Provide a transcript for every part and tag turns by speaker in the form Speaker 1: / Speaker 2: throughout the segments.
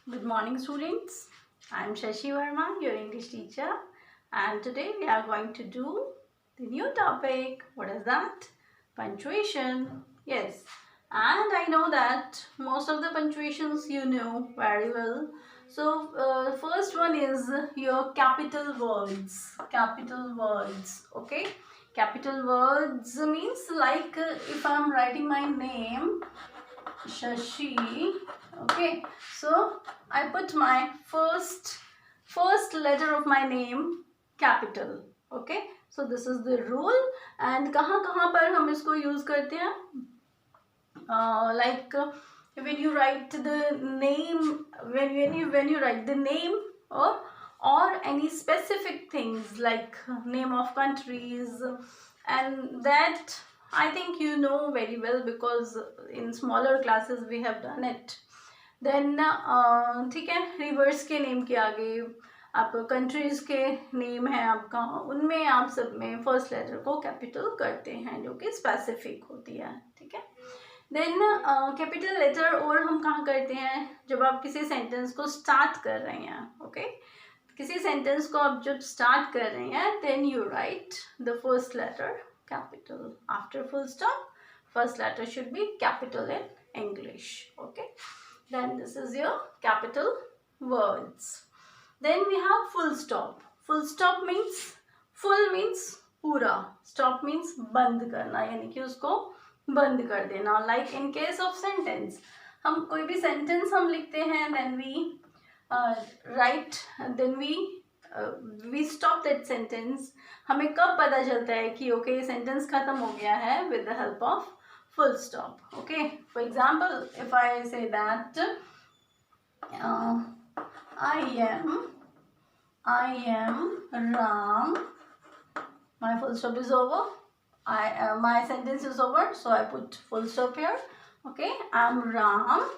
Speaker 1: Good morning, students. I am Shashi Verma, your English teacher, and today we are going to do the new topic. What is that? Punctuation. Yes, and I know that most of the punctuations you know very well. So, first one is your capital words. Capital words. Okay. Capital words means like if I am writing my name Shashi. Okay, so I put my first letter of my name capital. Okay, so this is the rule. And कहाँ कहाँ पर हम इसको use करते हैं? Like when you write the name, when you write the name or any specific things like name of countries, and that I think you know very well because in smaller classes we have done it. Then ठीक है, reverse के name के आगे आप countries के name है आपका, उनमें आप सब में फर्स्ट लेटर को कैपिटल करते हैं जो कि स्पेसिफिक होती है. ठीक है. देन कैपिटल लेटर और हम कहाँ करते हैं? जब आप किसी सेंटेंस को स्टार्ट कर रहे हैं. ओके, किसी सेंटेंस को आप जब स्टार्ट कर रहे हैं then you write the first letter capital after full stop. First letter should be capital in English. Okay, then this is your capital words. Then we have full stop. Full stop means full means पूरा, stop means बंद करना, यानी कि उसको बंद कर देना. Like in case of sentence, हम कोई भी sentence हम लिखते हैं then we stop that sentence. हमें कब पता चलता है कि okay sentence खत्म हो गया है with the help of full stop. Okay, for example, if I say that I am Ram, my full stop is over. My sentence is over, so I put full stop here. Okay, I'm Ram.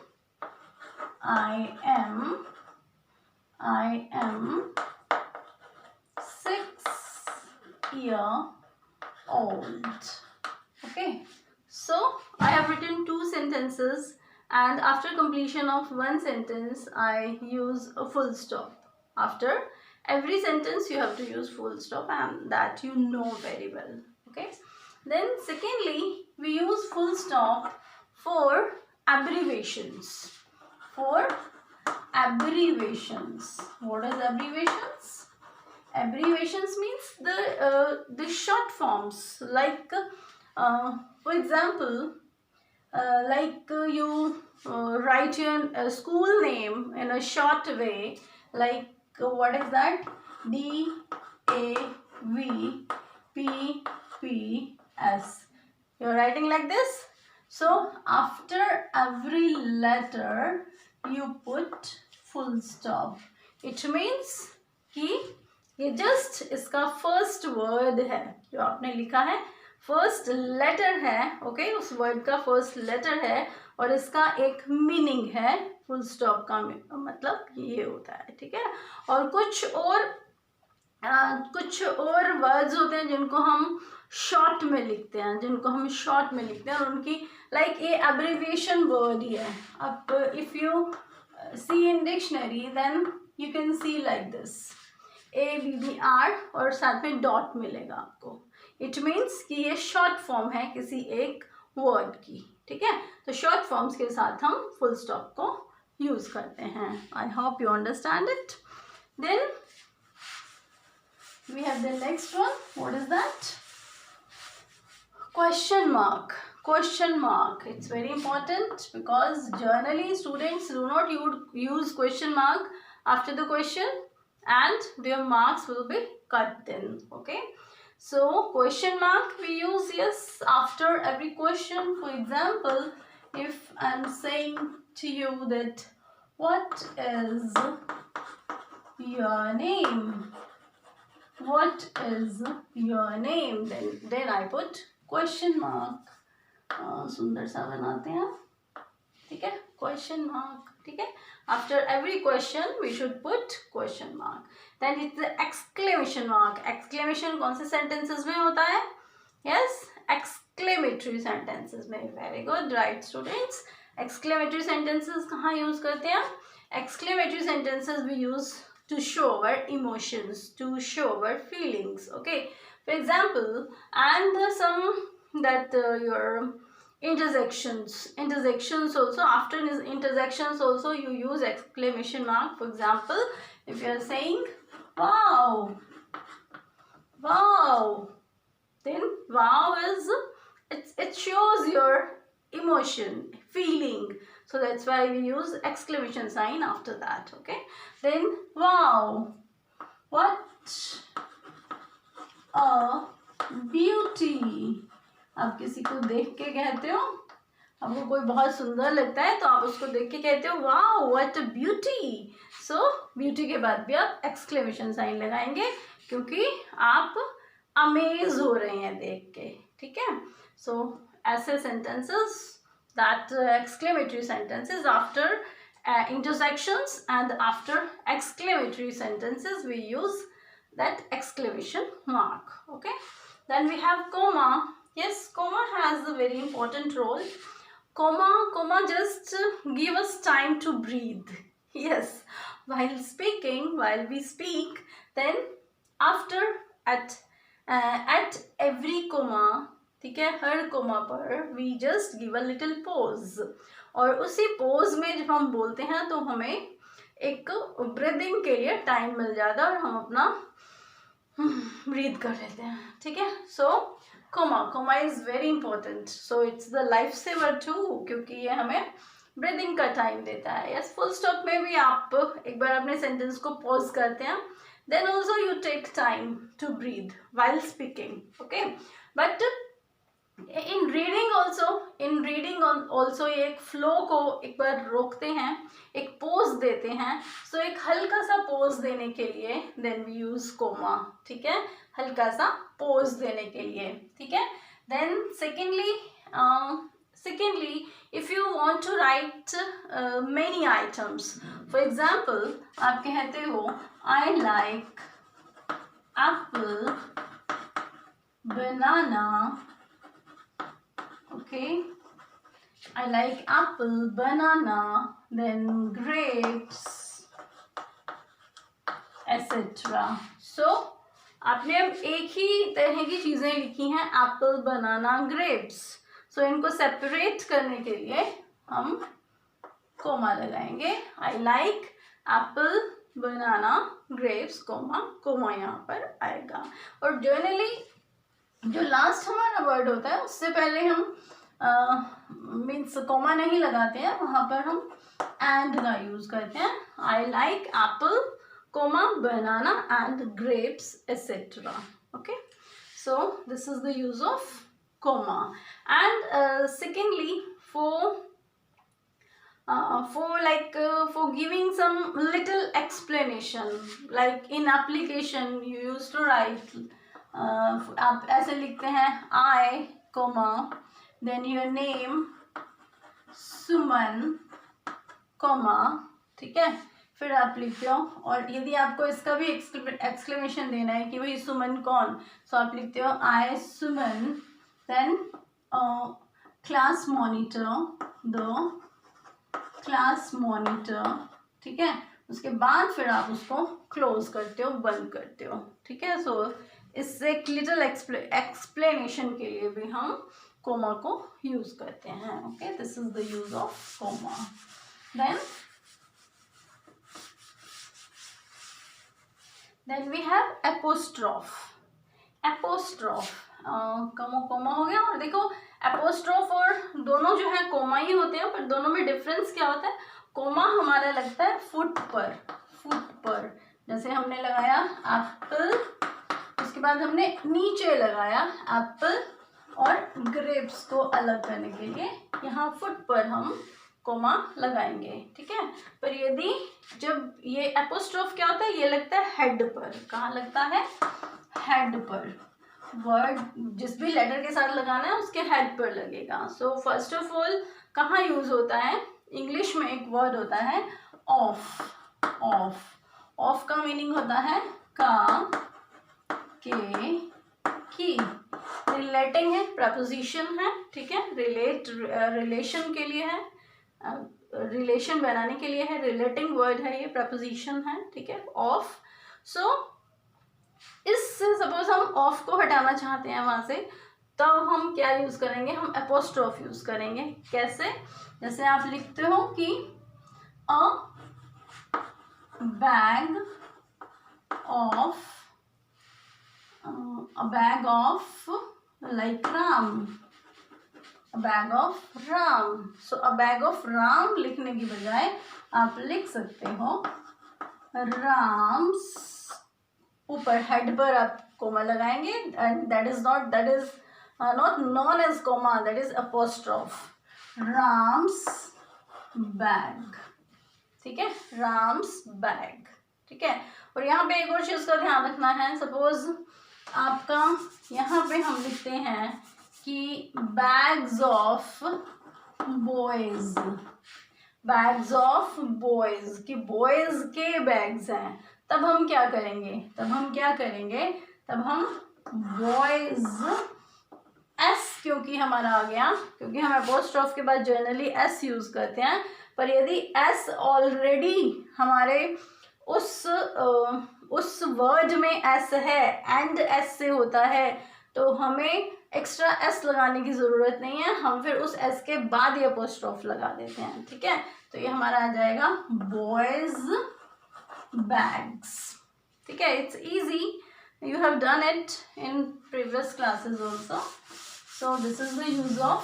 Speaker 1: I am 6-year-old. Okay. So I have written two sentences, and after completion of one sentence I use a full stop. After every sentence you have to use full stop, and that you know very well. Okay. Then secondly, we use full stop for abbreviations. For abbreviations. What is abbreviations? Abbreviations means the short forms, like for example, you write your school name in a short way, like what is that? DAVPPS. You're writing like this. So after every letter you put full stop. It means कि ये just इसका first word है जो आपने लिखा है, first letter है. Okay, उस वर्ड का फर्स्ट लेटर है और इसका एक मीनिंग है. फुल स्टॉप का मतलब ये होता है. ठीक है. और कुछ और वर्ड्स होते हैं जिनको हम शॉर्ट में लिखते हैं, और उनकी लाइक ये एब्रिविएशन वर्ड ही है. अब if you see in dictionary then you can see like this ABBR और साथ में डॉट मिलेगा आपको. इट मीन्स कि ये शॉर्ट फॉर्म है किसी एक वर्ड की. ठीक है. तो शॉर्ट फॉर्म्स के साथ हम फुल स्टॉप को यूज करते हैं. I hope you understand it. Then we have the next one. What is that? Question mark. Question mark. It's very important because generally students do not use question mark after the question, and their marks will be cut then. Okay. So question mark we use after every question. For example, if I'm saying to you that what is your name? What is your name? Then I put question mark. सुंदर सा बनाते हैं. ठीक है. Question mark. ठीक है. After every question we should put question mark. Then it's exclamation mark. Exclamation कौन से सेंटेंसेस में होता है? यस, एक्सक्लेमेटरी सेंटेंसेस में. Very good, right students. Exclamatory sentences कहाँ यूज करते हैं? Exclamatory sentences we use to show our emotions, to show our feelings. Okay, for example, and some that your intersections also, after intersections also you use exclamation mark. For example, if you are saying wow, wow, then wow is, it shows your emotion, feeling, so that's why we use exclamation sign after that. Okay, then wow, what a beauty. आप किसी को देख के कहते हो, आपको कोई बहुत सुंदर लगता है तो आप उसको देख के कहते हो wow what a beauty. So beauty के बाद भी आप एक्सक्लेमेशन साइन लगाएंगे क्योंकि आप अमेज हो रहे हैं देख के. ठीक है, सो ऐसे sentences, that exclamatory sentences after intersections, and after exclamatory sentences we use that exclamation mark. Okay, then we have comma. Yes, comma has a very important role. Comma just give us time to breathe. Yes, while we speak, then after at every comma, ठीक है, हर comma पर we just give a little pause, और उसी pose में जब हम बोलते हैं तो हमें एक ब्रीदिंग के लिए टाइम मिल जाता है और हम अपना ब्रीथ कर लेते हैं. ठीक है, so comma is very important. So it's the life saver too, क्योंकि ये हमें ब्रीदिंग का टाइम देता है. यस, फुल स्टॉप में भी आप एक बार अपने सेंटेंस को पॉज करते हैं, then also you take time to breathe while speaking. Okay, but in reading also ये एक फ्लो को एक बार रोकते हैं, एक पोज देते हैं. सो एक हल्का सा पोज देने के लिए देन वी यूज कोमा. ठीक है, हल्का सा पोज देने के लिए. ठीक है, then secondly if you want to write many items, for example आप कहते हो I like apple, banana. Okay, I like apple, banana, then grapes, etc. So आपने अब एक ही तरह की चीजें लिखी हैं, एप्पल, बनाना, ग्रेप्स. सो इनको सेपरेट करने के लिए हम कोमा लगाएंगे. I like apple, banana, grapes, comma यहाँ पर आएगा. और जनरली जो लास्ट हमारा वर्ड होता है उससे पहले हम मीन्स कोमा नहीं लगाते हैं, वहाँ पर हम एंड का यूज करते हैं. I like apple, comma, banana and grapes etcetera. Okay, so this is the use of comma. And secondly for giving some little explanation, like in application you used to write, आप ऐसे लिखते हैं I, then your name सुमन, ठीक है, फिर आप लिखते हो. और यदि आपको इसका भी एक्सक्लेमेशन देना है कि भाई सुमन कौन, सो आप लिखते हो I Suman, then class monitor, ठीक है. उसके बाद फिर आप उसको क्लोज करते हो, बंद करते हो. ठीक है, सो इससे एक लिटिल एक्सप्लेनेशन के लिए भी हम कोमा को यूज करते हैं. Okay, this is the use of comma. Then we have apostrophe. Comma हो गया. और देखो एपोस्ट्रॉफ और दोनों जो है कोमा ही होते हैं, पर दोनों में डिफरेंस क्या होता है? कोमा हमारा लगता है फुट पर, जैसे हमने लगाया एप्पल, उसके बाद हमने नीचे लगाया एप्पल और ग्रेप्स को अलग करने के लिए यहाँ फुट पर हम कोमा लगाएंगे. ठीक है, पर यदि जब ये एपोस्ट्रोफ क्या होता है, ये लगता है हेड पर. कहाँ लगता है? हेड पर. वर्ड जिस भी लेटर के साथ लगाना है उसके हेड पर लगेगा. सो फर्स्ट ऑफ ऑल कहाँ यूज होता है? इंग्लिश में एक वर्ड होता है ऑफ का मीनिंग होता है की. रिलेटिंग है, प्रपोजिशन है. ठीक है, रिलेशन के लिए है. रिलेशन बनाने के लिए है, रिलेटिंग वर्ड है, ये प्रपोजिशन है, ठीक है, ऑफ। सो इससे सपोज हम ऑफ को हटाना चाहते हैं वहां से, तब हम क्या यूज करेंगे, हम एपोस्ट्रोफ यूज करेंगे। कैसे, जैसे आप लिखते हो कि अ bag of like Ram, a bag of Ram. So a bag of Ram लिखने की बजाय आप लिख सकते हो राम्स, ऊपर हेड पर आप कोमा लगाएंगे, and that is not known as comma, that is apostrophe, Ram's bag, ठीक है, राम्स बैग, ठीक है। और यहाँ पे एक और चीज का ध्यान रखना है, सपोज आपका यहाँ पे हम लिखते हैं कि bags of boys, bags of boys, कि बॉयज के बैग्स हैं, तब हम क्या करेंगे, तब हम बॉयज, एस क्योंकि हमारा आ गया, क्योंकि हम अपोस्ट्रोफ के बाद जनरली एस यूज करते हैं, पर यदि एस ऑलरेडी हमारे उस वर्ड में एस है, एंड एस से होता है, तो हमें एक्स्ट्रा एस लगाने की जरूरत नहीं है, हम फिर उस एस के बाद ये अपोस्ट्रोफ लगा देते हैं, ठीक है। तो ये हमारा आ जाएगा बॉयज बैग्स, ठीक है। It's easy, you have done it in previous classes also. So this is the use of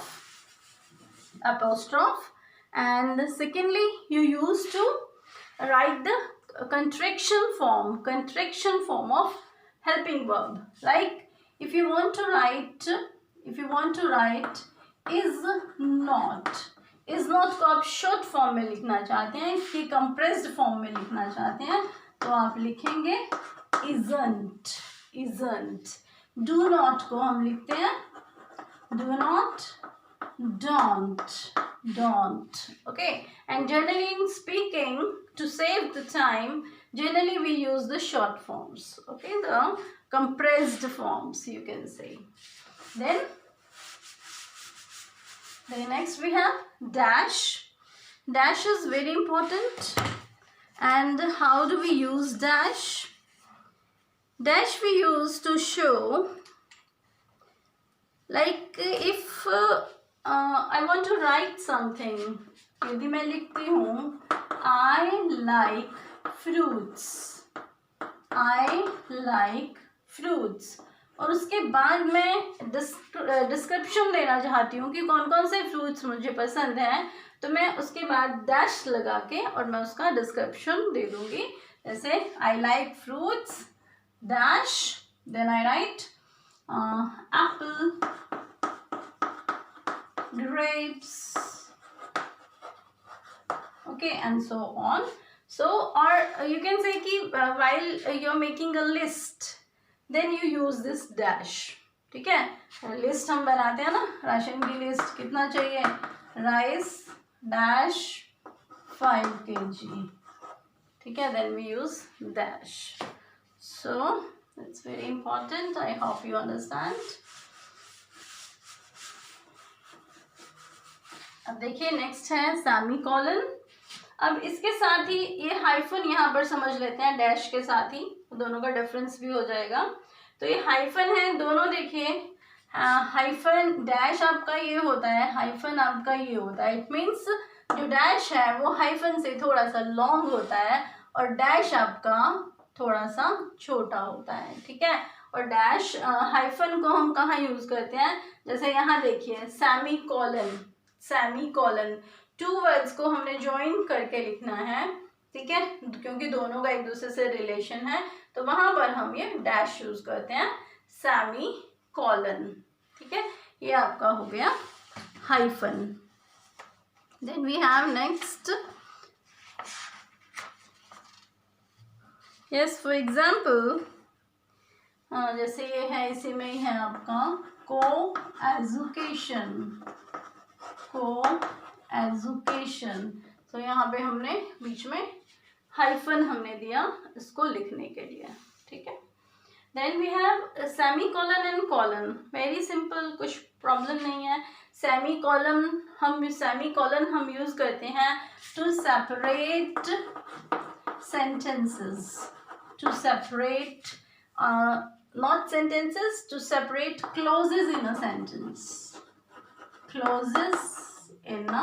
Speaker 1: apostrophe. And secondly, you used to write the contraction form of helping verb. Like if you want to write is not को आप short form में लिखना चाहते हैं, कि compressed form में लिखना चाहते हैं, तो आप लिखेंगे isn't। do not को हम लिखते हैं do not, don't, okay। And generally in speaking, to save the time, generally we use the short forms, okay, the compressed forms you can say. Then next we have dash. Dash is very important. And how do we use dash? Dash we use to show, like if I want to write something, यदि मैं लिखती हूँ I like fruits, और उसके बाद मैं description देना चाहती हूँ कि कौन कौन से फ्रूट्स मुझे पसंद हैं, तो मैं उसके बाद डैश लगा के और मैं उसका डिस्क्रिप्शन दे दूंगी। जैसे I like fruits dash, then I write apple, grapes, okay, and so on. So or you can say कि while you're making a list, then you use this dash, ठीक है। लिस्ट हम बनाते हैं ना, राशन की लिस्ट, कितना चाहिए, राइस डैश 5 kg, ठीक है, then we use dash. So it's very important, I hope you understand. अब देखिए नेक्स्ट है सेमीकोलन। अब इसके साथ ही ये हाइफन यहाँ पर समझ लेते हैं, डैश के साथ ही दोनों का डिफरेंस भी हो जाएगा। तो ये हाइफन है, दोनों देखिए, हाइफन डैश आपका ये होता है, हाइफन आपका ये होता है। इट मीन्स जो डैश है वो हाइफन से थोड़ा सा लॉन्ग होता है और डैश आपका थोड़ा सा छोटा होता है, ठीक है। और डैश हाइफन को हम कहाँ यूज करते हैं, जैसे यहाँ देखिए सेमीकोलन, 2 वर्ड्स को हमने ज्वाइन करके लिखना है, ठीक है, क्योंकि दोनों का एक दूसरे से रिलेशन है, तो वहां पर हम ये डैश यूज करते हैं, सेमीकोलन, ठीक है। ये आपका हो गया hyphen. Then we have next, yes, for example जैसे ये है, इसी में ही है आपका को-एजुकेशन। तो यहाँ पे हमने बीच में हाइफन हमने दिया इसको लिखने के लिए, ठीक है। Then we have semicolon and colon, very simple, कुछ प्रॉब्लम नहीं है. सेमी कॉलन हम यूज करते हैं to separate sentences, to separate not sentences, to separate clauses in a sentence, clauses in a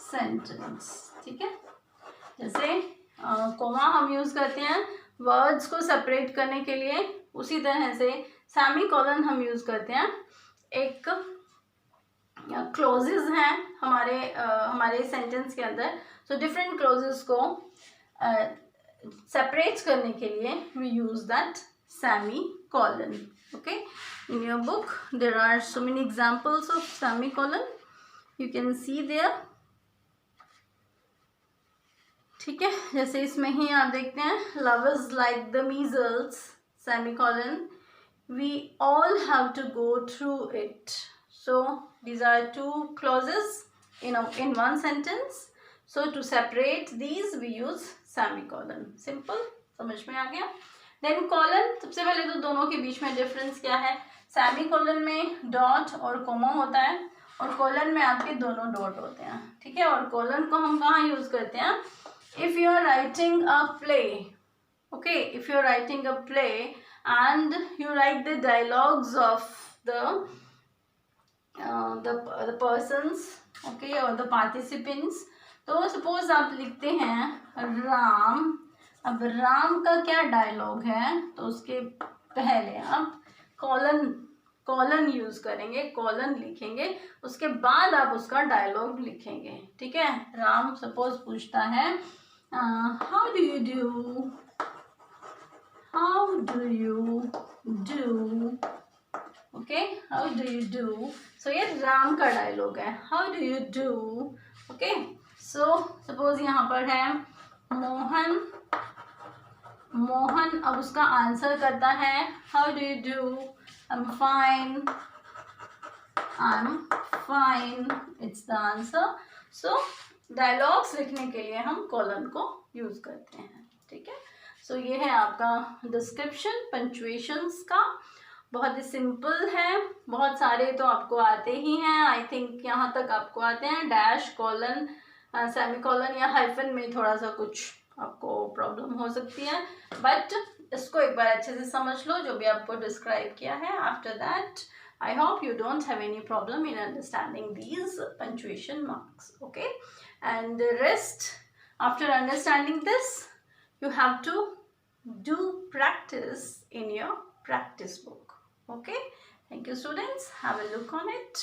Speaker 1: sentence. ठीक है, जैसे कोमा हम यूज करते हैं वर्ड्स को सेपरेट करने के लिए, उसी तरह से सेमी कॉलन हम यूज करते हैं एक क्लोजेस हैं हमारे सेंटेंस के अंदर. सो डिफरेंट क्लोजेस को सेपरेट करने के लिए we use that semicolon. Okay, in your book there are so many examples of semicolon, you can see there. ठीक है, जैसे इसमें ही आप देखते हैं love is like the measles, semicolon, we all have to go through it. So these are two clauses in one sentence. So to separate these we use semicolon. Simple, समझ में आ गया. Then colon, सबसे पहले तो दोनों के बीच में difference क्या है. सेमीकोलन में डॉट और कोमा होता है और कोलन में आपके दोनों डॉट होते हैं. ठीक है, और कोलन को हम कहाँ यूज करते हैं. If you are writing a play, okay, if you are writing a play and you write the dialogues of the persons, okay, or the participants. तो सपोज आप लिखते हैं राम. अब राम का क्या डायलॉग है, तो उसके पहले आप कॉलन यूज करेंगे, कॉलन लिखेंगे, उसके बाद आप उसका डायलॉग लिखेंगे. ठीक है, राम सपोज पूछता है how do you do. Okay, how do you do. So ये राम का डायलॉग है, how do you do. Okay, so suppose यहाँ पर है मोहन अब उसका आंसर करता है how do you do. I am fine, it's the answer. So dialogues लिखने के लिए हम कॉलन को यूज करते हैं. ठीक है, सो ये है आपका डिस्क्रिप्शन पंक्चुएशंस का. बहुत ही सिंपल है, बहुत सारे तो आपको आते ही हैं. आई थिंक यहाँ तक आपको आते हैं. डैश, कॉलन, सेमीकॉलन या हाइफन में थोड़ा सा कुछ आपको प्रॉब्लम हो सकती है, बट इसको एक बार अच्छे से समझ लो जो भी आपको डिस्क्राइब किया है. After that I hope you don't have any problem in understanding these punctuation marks. Okay, and the rest after understanding this you have to do practice in your practice book. Okay, thank you students, have a look on it.